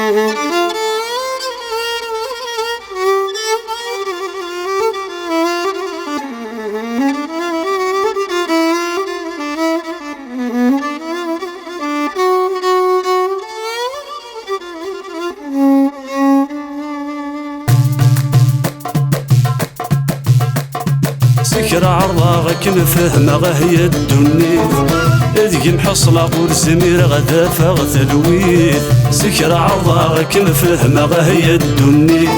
سكر عرضا كم فهمه هي الدنيا ذي محصلة والزمير غدا فغتلويث. سكر عرضا كم فهمه هي الدنيا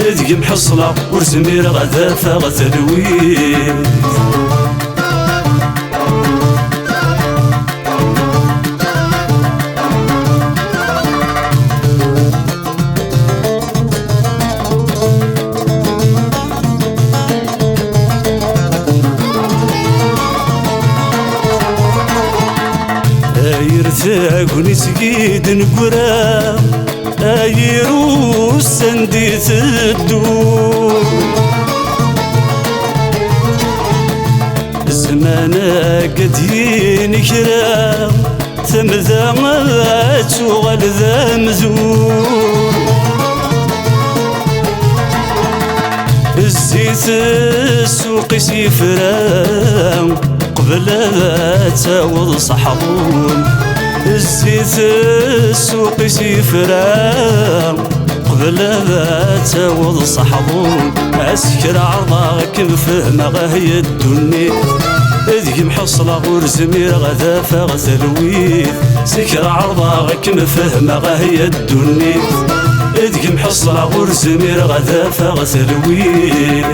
ذي محصلة والزمير غدا فغتلويث. تاقني سقيد نقرا ايرو سندي تدور زمانا قد ينكرا ثمذا ما تشغل ذا مزور. الزيت السوق سيفرا قبل تاوض صحبون. الزيت السوق سيفرا قبل تاوض صحبون. أسكر عرضاك بفهمه هي الدنيا ذي محصلة والزمير غدا فغتلويث. سكر عرضاك بفهمه هي الدنيا ذي محصلة والزمير غدا فغتلويث.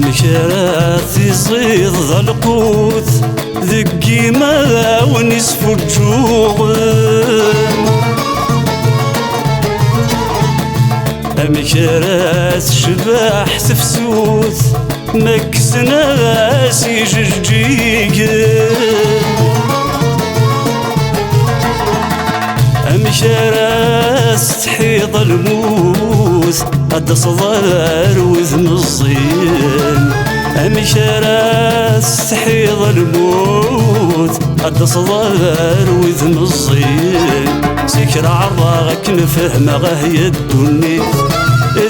مشاراتي صيد ذا القوت ذكي ما ونسف الجوع. مشارات شباح تفسوت مكس ناسي جرجيق. مشارات تحيط الموت قد صدر وذن الصين. مشارات تحيط الموت قد صدر وذن الصين. سكر عرضاك نفهمه هي الدنيا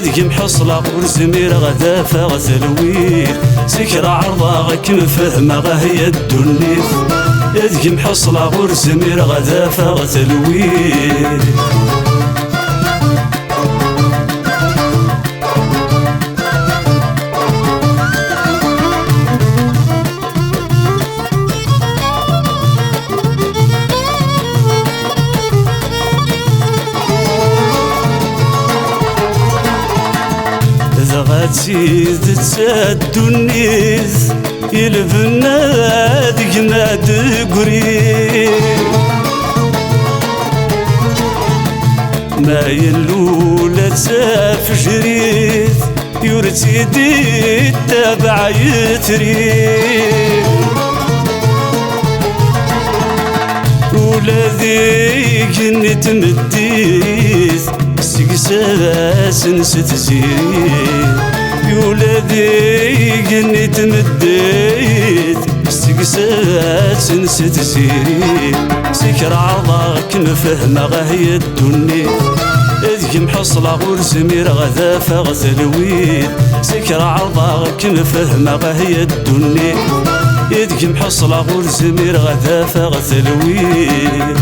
ذي محصلة والزمير غدا فغتلويث. سكر عرضاك نفهمه هي الدنيا ذي محصلة والزمير غدا فغتلويث. غاتيد تسدنيث يلفنا ذيك ما تقري. ما يلو لا تفجريث يرتدي التبع يتري. ولا ذيك نتمديث سقساس ستزيد. يولا ذيك نتمديث سقساس ستزيد. سكر عرضاك نفهمه هي الدنيا ذي محصلة والزمير غدا فغتلويث. سكر عرضاك نفهمه هي الدنيا ذي محصلة والزمير غدا فغتلويث.